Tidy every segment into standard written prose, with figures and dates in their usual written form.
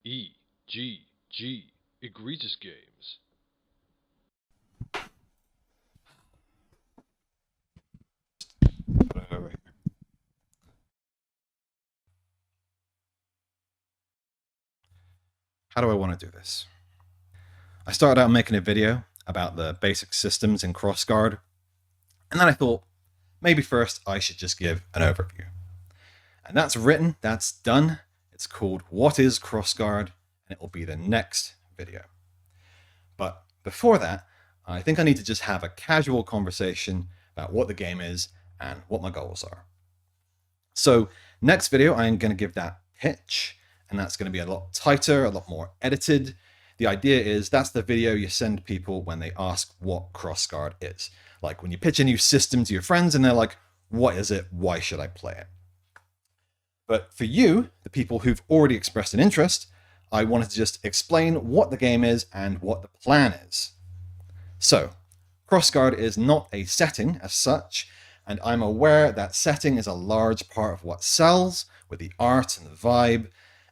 E.G.G. Egregious Games. Put it over here. How do I want to do this? I started out making a video about the basic systems in Crossguard, and then I thought, maybe first I should just give an overview. And that's written, that's done. It's called What is Crossguard, and it will be the next video. But before that, I think I need to just have a casual conversation about what the game is and what my goals are. So next video, I'm going to give that pitch, and that's going to be a lot tighter, a lot more edited. The idea is that's the video you send people when they ask what Crossguard is. Like when you pitch a new system to your friends and they're like, what is it? Why should I play it? But for you, the people who've already expressed an interest, I wanted to just explain what the game is and what the plan is. So, Crossguard is not a setting as such, and I'm aware that setting is a large part of what sells with the art and the vibe,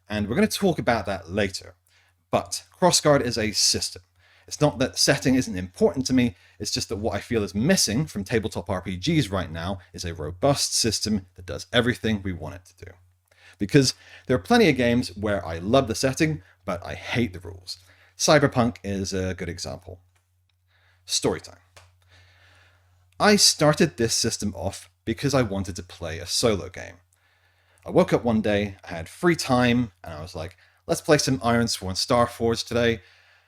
and we're going to talk about that later. But Crossguard is a system. It's not that setting isn't important to me, it's just that what I feel is missing from tabletop RPGs right now is a robust system that does everything we want it to do. Because there are plenty of games where I love the setting, but I hate the rules. Cyberpunk is a good example. Storytime. I started this system off because I wanted to play a solo game. I woke up one day, I had free time, and I was like, let's play some Ironsworn Starforged today.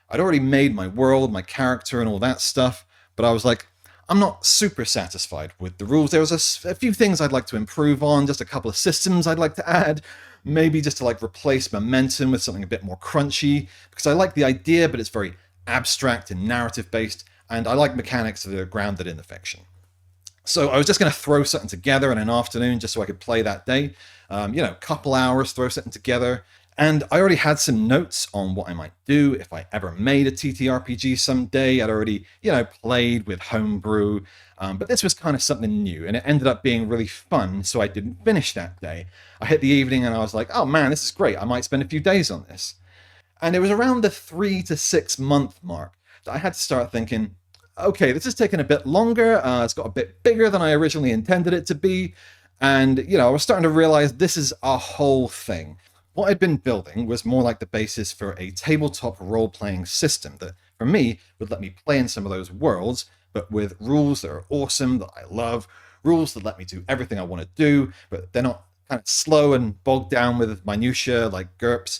I'd already made my world, my character, and all that stuff, but I was like, I'm not super satisfied with the rules. There was a few things I'd like to improve on, just a couple of systems I'd like to add, maybe just to like replace momentum with something a bit more crunchy, because I like the idea, but it's very abstract and narrative based, and I like mechanics that are grounded in the fiction. So I was just going to throw something together in an afternoon just so I could play that day. Couple hours, throw something together. And I already had some notes on what I might do if I ever made a TTRPG someday. I'd already, played with homebrew, but this was kind of something new, and it ended up being really fun, so I didn't finish that day. I hit the evening and I was like, oh man, this is great. I might spend a few days on this. And it was around the 3 to 6 month mark that I had to start thinking, okay, this is taking a bit longer. It's got a bit bigger than I originally intended it to be. And, I was starting to realize this is a whole thing. What I'd been building was more like the basis for a tabletop role-playing system that, for me, would let me play in some of those worlds, but with rules that are awesome, that I love, rules that let me do everything I want to do, but they're not kind of slow and bogged down with minutiae like GURPS.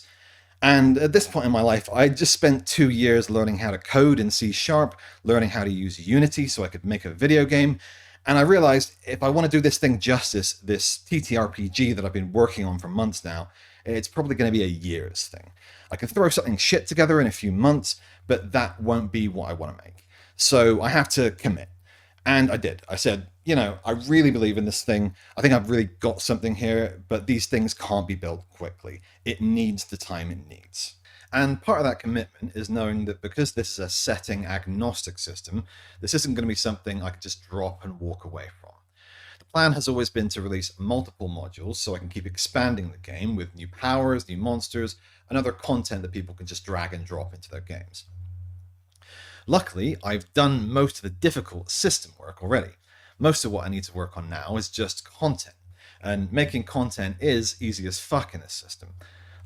And at this point in my life, I just spent 2 years learning how to code in C#, learning how to use Unity so I could make a video game. And I realized if I want to do this thing justice, this TTRPG that I've been working on for months now, it's probably going to be a year's thing. I can throw something shit together in a few months, but that won't be what I want to make. So I have to commit. And I did. I said, I really believe in this thing. I think I've really got something here, but these things can't be built quickly. It needs the time it needs. And part of that commitment is knowing that because this is a setting agnostic system, this isn't going to be something I can just drop and walk away from. The plan has always been to release multiple modules so I can keep expanding the game with new powers, new monsters, and other content that people can just drag and drop into their games. Luckily, I've done most of the difficult system work already. Most of what I need to work on now is just content, and making content is easy as fuck in this system.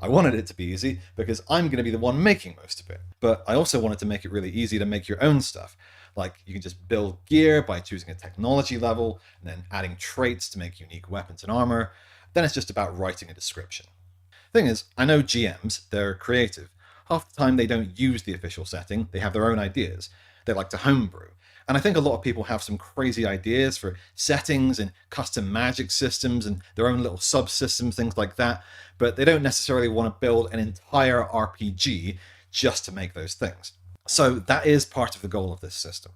I wanted it to be easy because I'm going to be the one making most of it, but I also wanted to make it really easy to make your own stuff. Like you can just build gear by choosing a technology level and then adding traits to make unique weapons and armor. Then it's just about writing a description. Thing is, I know GMs, they're creative. Half the time they don't use the official setting, they have their own ideas. They like to homebrew. And I think a lot of people have some crazy ideas for settings and custom magic systems and their own little subsystems, things like that, but they don't necessarily want to build an entire RPG just to make those things. So that is part of the goal of this system.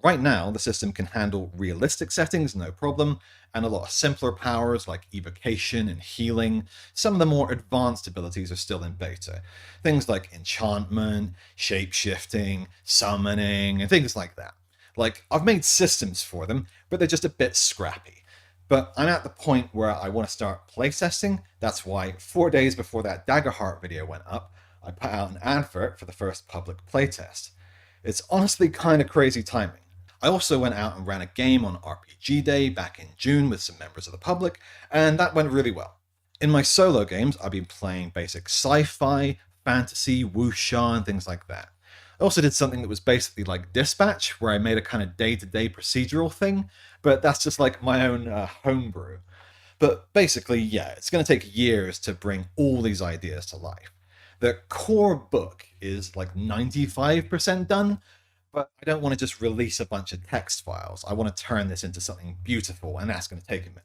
Right now, the system can handle realistic settings, no problem, and a lot of simpler powers like evocation and healing. Some of the more advanced abilities are still in beta. Things like enchantment, shape-shifting, summoning, and things like that. Like, I've made systems for them, but they're just a bit scrappy. But I'm at the point where I want to start playtesting. That's why 4 days before that Daggerheart video went up, I put out an advert for the first public playtest. It's honestly kind of crazy timing. I also went out and ran a game on RPG Day back in June with some members of the public, and that went really well. In my solo games, I've been playing basic sci-fi, fantasy, wuxia, and things like that. I also did something that was basically like Dispatch, where I made a kind of day-to-day procedural thing, but that's just like my own homebrew. But basically, yeah, it's going to take years to bring all these ideas to life. The core book is like 95% done, but I don't want to just release a bunch of text files. I want to turn this into something beautiful, and that's going to take a minute.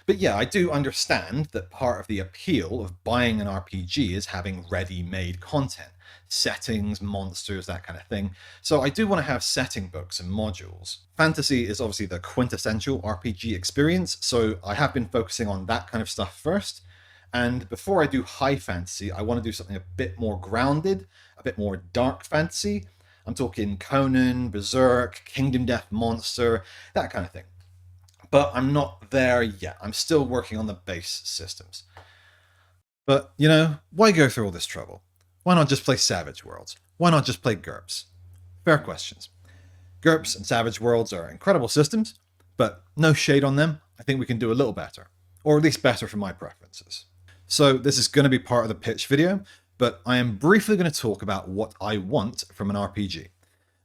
But yeah, I do understand that part of the appeal of buying an RPG is having ready-made content, settings, monsters, that kind of thing. So I do want to have setting books and modules. Fantasy is obviously the quintessential RPG experience, so I have been focusing on that kind of stuff first. And before I do high fantasy, I want to do something a bit more grounded, a bit more dark fantasy. I'm talking Conan, Berserk, Kingdom Death Monster, that kind of thing. But I'm not there yet. I'm still working on the base systems. But, why go through all this trouble? Why not just play Savage Worlds? Why not just play GURPS? Fair questions. GURPS and Savage Worlds are incredible systems, but no shade on them. I think we can do a little better, or at least better for my preferences. So this is going to be part of the pitch video, but I am briefly going to talk about what I want from an RPG.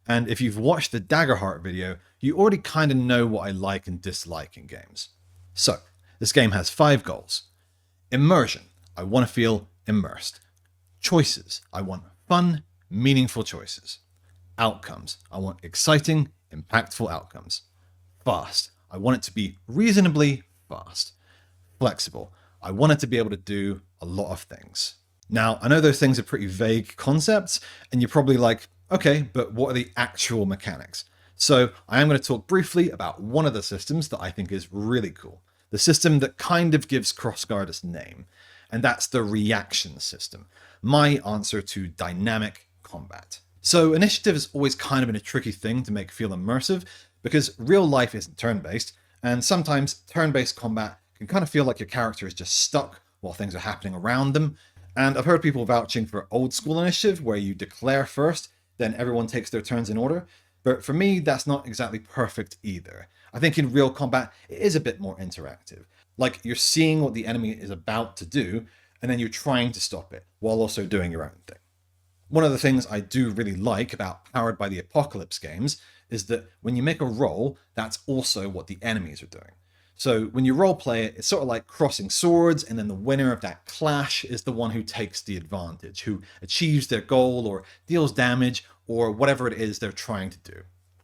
And if you've watched the Daggerheart video, you already kind of know what I like and dislike in games. So, this game has 5 goals. Immersion. I want to feel immersed. Choices. I want fun, meaningful choices. Outcomes. I want exciting, impactful outcomes. Fast. I want it to be reasonably fast. Flexible. I want it to be able to do a lot of things. Now, I know those things are pretty vague concepts, and you're probably like, okay, but what are the actual mechanics? So I am going to talk briefly about one of the systems that I think is really cool. The system that kind of gives Crossguard its name, and that's the reaction system. My answer to dynamic combat. So initiative has always kind of been a tricky thing to make feel immersive, because real life isn't turn-based, and sometimes turn-based combat can kind of feel like your character is just stuck while things are happening around them. And I've heard people vouching for old school initiative, where you declare first, then everyone takes their turns in order. But for me, that's not exactly perfect either. I think in real combat, it is a bit more interactive. Like you're seeing what the enemy is about to do, and then you're trying to stop it, while also doing your own thing. One of the things I do really like about Powered by the Apocalypse games is that when you make a roll, that's also what the enemies are doing. So when you roleplay it, it's sort of like crossing swords, and then the winner of that clash is the one who takes the advantage, who achieves their goal or deals damage or whatever it is they're trying to do.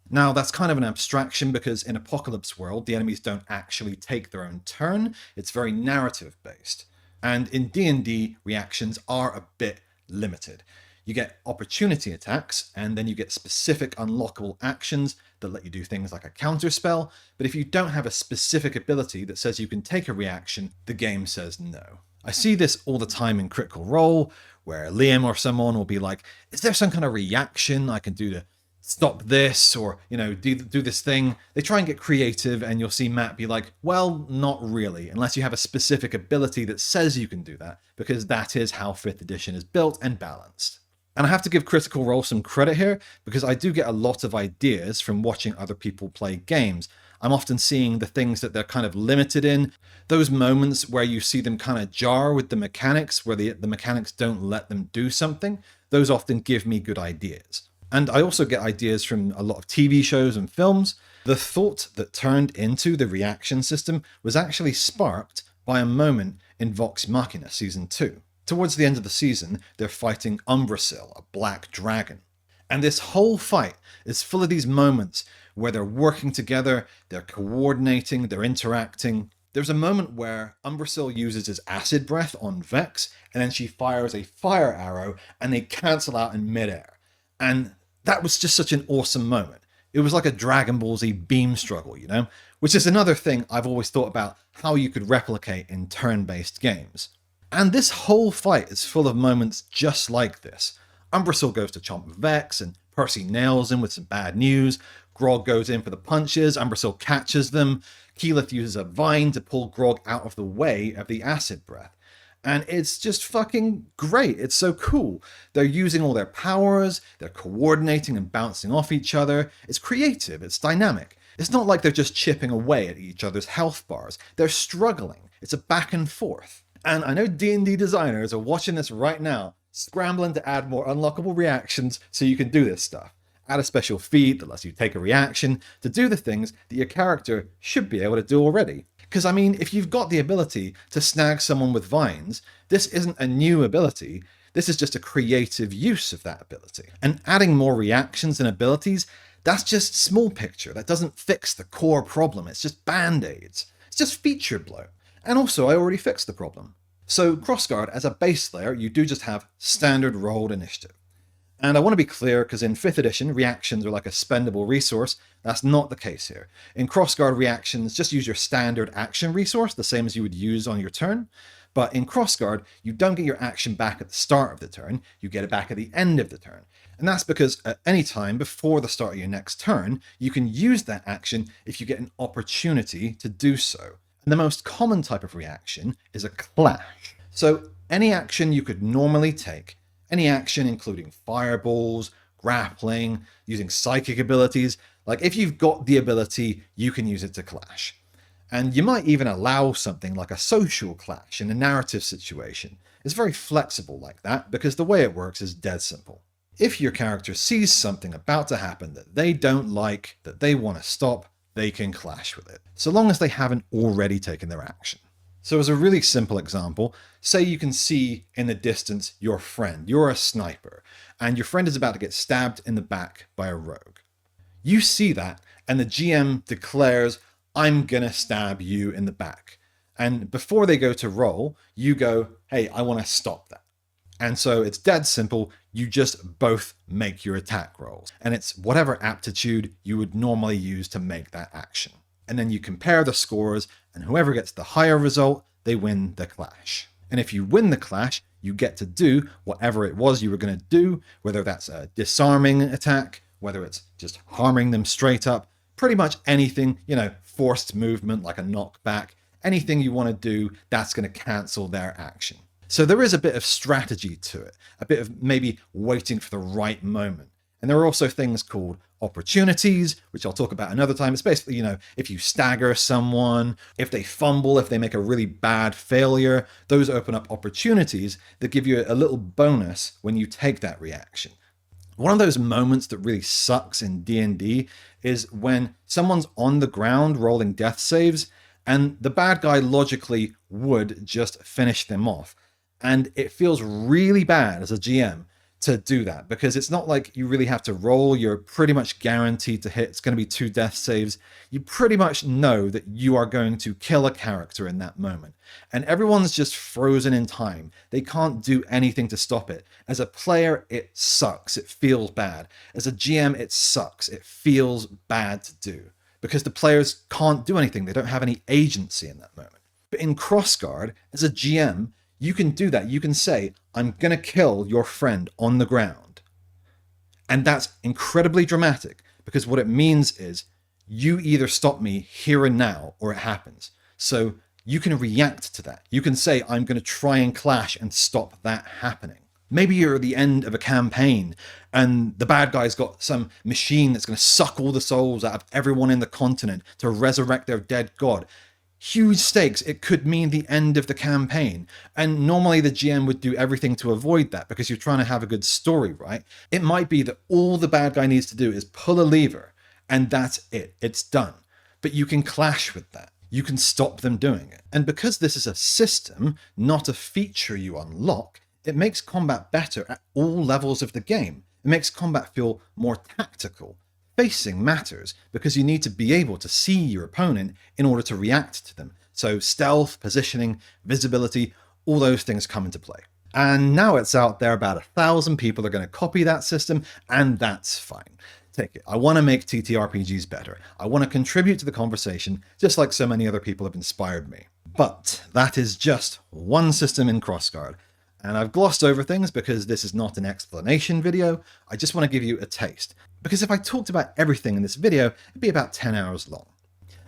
Now, that's kind of an abstraction because in Apocalypse World, the enemies don't actually take their own turn. It's very narrative-based. And in D&D, reactions are a bit limited. You get opportunity attacks, and then you get specific unlockable actions that let you do things like a counterspell, but if you don't have a specific ability that says you can take a reaction, the game says no. I see this all the time in Critical Role, where Liam or someone will be like, is there some kind of reaction I can do to stop this, or, do this thing? They try and get creative, and you'll see Matt be like, well, not really, unless you have a specific ability that says you can do that, because that is how 5th edition is built and balanced. And I have to give Critical Role some credit here, because I do get a lot of ideas from watching other people play games. I'm often seeing the things that they're kind of limited in, those moments where you see them kind of jar with the mechanics, where the mechanics don't let them do something. Those often give me good ideas. And I also get ideas from a lot of TV shows and films. The thought that turned into the reaction system was actually sparked by a moment in Vox Machina Season 2. Towards the end of the season, they're fighting Umbrasyl, a black dragon. And this whole fight is full of these moments where they're working together, they're coordinating, they're interacting. There's a moment where Umbrasyl uses his acid breath on Vex, and then she fires a fire arrow, and they cancel out in midair. And that was just such an awesome moment. It was like a Dragon Ball Z beam struggle, Which is another thing I've always thought about how you could replicate in turn-based games. And this whole fight is full of moments just like this. Umbrasyl goes to chomp Vex, and Percy nails him with some bad news. Grog goes in for the punches, Umbrasyl catches them. Keyleth uses a vine to pull Grog out of the way of the acid breath. And it's just fucking great. It's so cool. They're using all their powers, they're coordinating and bouncing off each other. It's creative, it's dynamic. It's not like they're just chipping away at each other's health bars. They're struggling. It's a back and forth. And I know D&D designers are watching this right now, scrambling to add more unlockable reactions so you can do this stuff. Add a special feat that lets you take a reaction to do the things that your character should be able to do already. Because, I mean, if you've got the ability to snag someone with vines, this isn't a new ability, this is just a creative use of that ability. And adding more reactions and abilities, that's just small picture. That doesn't fix the core problem. It's just band-aids. It's just feature bloat. And also, I already fixed the problem. So Crossguard, as a base layer, you do just have standard rolled initiative. And I want to be clear, because in 5th edition, reactions are like a spendable resource. That's not the case here. In Crossguard reactions, just use your standard action resource, the same as you would use on your turn. But in Crossguard, you don't get your action back at the start of the turn, you get it back at the end of the turn. And that's because at any time before the start of your next turn, you can use that action if you get an opportunity to do so. And the most common type of reaction is a clash. So any action you could normally take, any action including fireballs, grappling, using psychic abilities, like if you've got the ability, you can use it to clash. And you might even allow something like a social clash in a narrative situation. It's very flexible like that because the way it works is dead simple. If your character sees something about to happen that they don't like, that they want to stop, they can clash with it, so long as they haven't already taken their action. So as a really simple example, say you can see in the distance your friend, you're a sniper, and your friend is about to get stabbed in the back by a rogue. You see that, and the GM declares, I'm gonna stab you in the back. And before they go to roll, you go, hey, I wanna stop that. And so it's dead simple, you just both make your attack rolls. And it's whatever aptitude you would normally use to make that action. And then you compare the scores, and whoever gets the higher result, they win the clash. And if you win the clash, you get to do whatever it was you were going to do, whether that's a disarming attack, whether it's just harming them straight up, pretty much anything, forced movement like a knockback, anything you want to do, that's going to cancel their action. So there is a bit of strategy to it, a bit of maybe waiting for the right moment. And there are also things called opportunities, which I'll talk about another time. It's basically, if you stagger someone, if they fumble, if they make a really bad failure, those open up opportunities that give you a little bonus when you take that reaction. One of those moments that really sucks in D&D is when someone's on the ground rolling death saves, and the bad guy logically would just finish them off. And it feels really bad as a GM to do that, because it's not like you really have to roll. You're pretty much guaranteed to hit. It's going to be 2 death saves. You pretty much know that you are going to kill a character in that moment. And everyone's just frozen in time. They can't do anything to stop it. As a player, it sucks. It feels bad. As a GM, it sucks. It feels bad to do, because the players can't do anything. They don't have any agency in that moment. But in Crossguard, as a GM, you can do that. You can say, I'm going to kill your friend on the ground. And that's incredibly dramatic, because what it means is you either stop me here and now or it happens. So you can react to that. You can say, I'm going to try and clash and stop that happening. Maybe you're at the end of a campaign and the bad guy's got some machine that's going to suck all the souls out of everyone in the continent to resurrect their dead god. Huge stakes. It could mean the end of the campaign. And normally the GM would do everything to avoid that, because you're trying to have a good story, right? It might be that all the bad guy needs to do is pull a lever and that's it. It's done. But you can clash with that. You can stop them doing it. And because this is a system, not a feature you unlock, it makes combat better at all levels of the game. It makes combat feel more tactical. Facing matters, because you need to be able to see your opponent in order to react to them. So stealth, positioning, visibility, all those things come into play. And now it's out there, about 1,000 people are going to copy that system, and that's fine. Take it. I want to make TTRPGs better. I want to contribute to the conversation, just like so many other people have inspired me. But that is just one system in Crossguard. And I've glossed over things because this is not an explanation video. I just want to give you a taste. Because if I talked about everything in this video, it'd be about 10 hours long.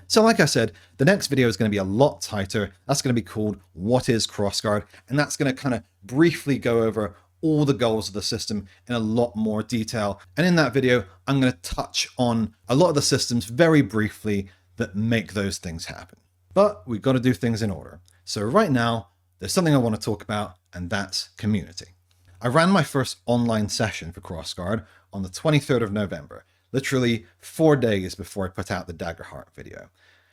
So like I said, the next video is going to be a lot tighter. That's going to be called What is Crossguard? And that's going to kind of briefly go over all the goals of the system in a lot more detail. And in that video, I'm going to touch on a lot of the systems very briefly that make those things happen. But we've got to do things in order. So right now, there's something I want to talk about, and that's community. I ran my first online session for Crossguard on the 23rd of November, literally 4 days before I put out the Daggerheart video.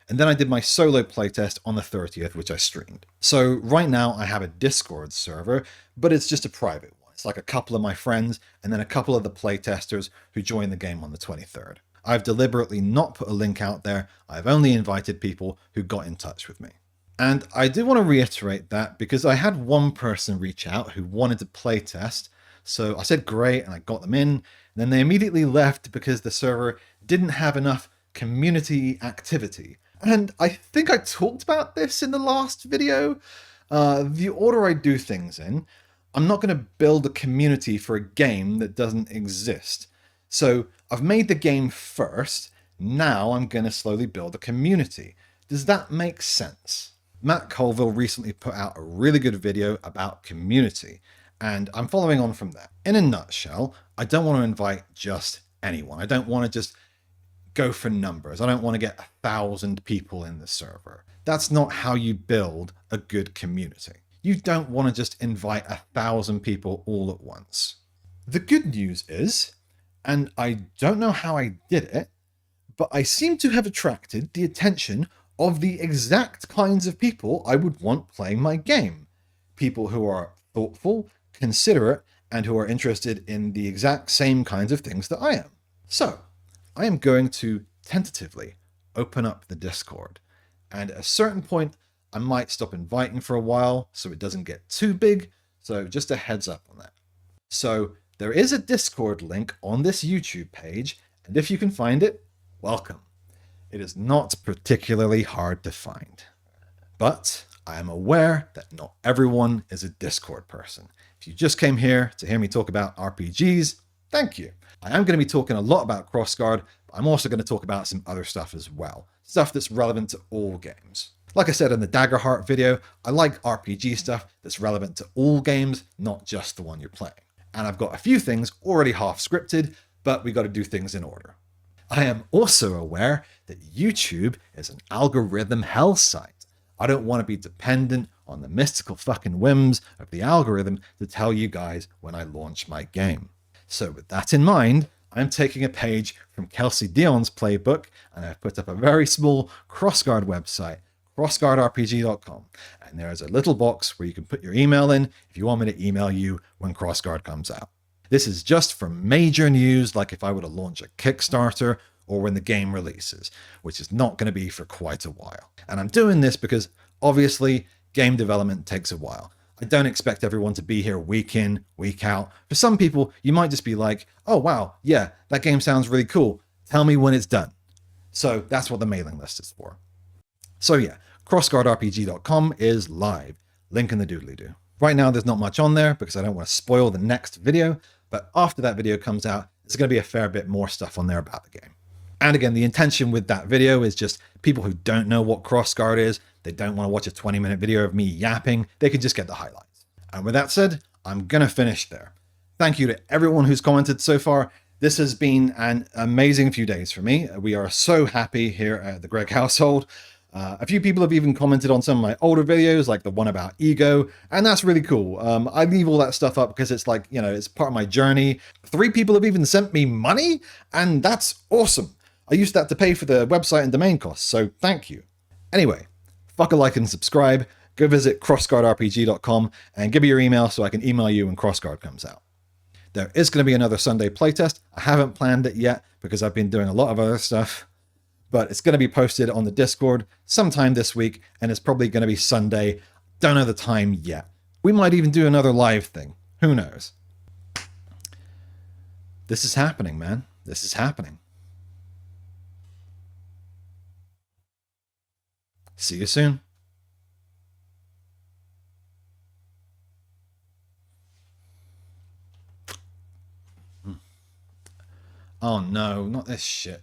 And then I did my solo playtest on the 30th, which I streamed. So right now I have a Discord server, but it's just a private one. It's like a couple of my friends and then a couple of the playtesters who joined the game on the 23rd. I've deliberately not put a link out there. I've only invited people who got in touch with me. And I do want to reiterate that because I had one person reach out who wanted to playtest. So I said great, and I got them in. And then they immediately left because the server didn't have enough community activity. And I think I talked about this in the last video. The order I do things in, I'm not going to build a community for a game that doesn't exist. So I've made the game first. Now I'm going to slowly build a community. Does that make sense? Matt Colville recently put out a really good video about community, and I'm following on from that. In a nutshell, I don't want to invite just anyone. I don't want to just go for numbers. I don't want to get 1,000 people in the server. That's not how you build a good community. You don't want to just invite 1,000 people all at once. The good news is, and I don't know how I did it, but I seem to have attracted the attention of the exact kinds of people I would want playing my game. People who are thoughtful, considerate, and who are interested in the exact same kinds of things that I am. So, I am going to tentatively open up the Discord. And at a certain point, I might stop inviting for a while so it doesn't get too big. So just a heads up on that. So there is a Discord link on this YouTube page. And if you can find it, welcome. It is not particularly hard to find. But I am aware that not everyone is a Discord person. If you just came here to hear me talk about RPGs, thank you. I am going to be talking a lot about Crossguard, but I'm also going to talk about some other stuff as well. Stuff that's relevant to all games. Like I said in the Daggerheart video, I like RPG stuff that's relevant to all games, not just the one you're playing. And I've got a few things already half scripted, but we got to do things in order. I am also aware that YouTube is an algorithm hell site. I don't want to be dependent on the mystical fucking whims of the algorithm to tell you guys when I launch my game. So with that in mind, I'm taking a page from Kelsey Dion's playbook, and I've put up a very small Crossguard website, crossguardrpg.com. And there is a little box where you can put your email in if you want me to email you when Crossguard comes out. This is just for major news, like if I were to launch a Kickstarter or when the game releases, which is not going to be for quite a while. And I'm doing this because obviously game development takes a while. I don't expect everyone to be here week in, week out. For some people, you might just be like, oh wow, yeah, that game sounds really cool. Tell me when it's done. So that's what the mailing list is for. So yeah, crossguardrpg.com is live. Link in the doodly-doo. Right now, there's not much on there because I don't want to spoil the next video, but after that video comes out, there's going to be a fair bit more stuff on there about the game. And again, the intention with that video is just people who don't know what Crossguard is, they don't want to watch a 20-minute video of me yapping, they can just get the highlights. And with that said, I'm going to finish there. Thank you to everyone who's commented so far. This has been an amazing few days for me. We are so happy here at the Greg household. A few people have even commented on some of my older videos, like the one about ego, and that's really cool. I leave all that stuff up because it's like, you know, it's part of my journey. 3 people have even sent me money, and that's awesome. I used that to pay for the website and domain costs, so thank you. Anyway, fuck a like and subscribe. Go visit crossguardrpg.com and give me your email so I can email you when Crossguard comes out. There is going to be another Sunday playtest. I haven't planned it yet because I've been doing a lot of other stuff. But it's going to be posted on the Discord sometime this week, and it's probably going to be Sunday. Don't know the time yet. We might even do another live thing. Who knows? This is happening, man. This is happening. See you soon. Oh no, not this shit.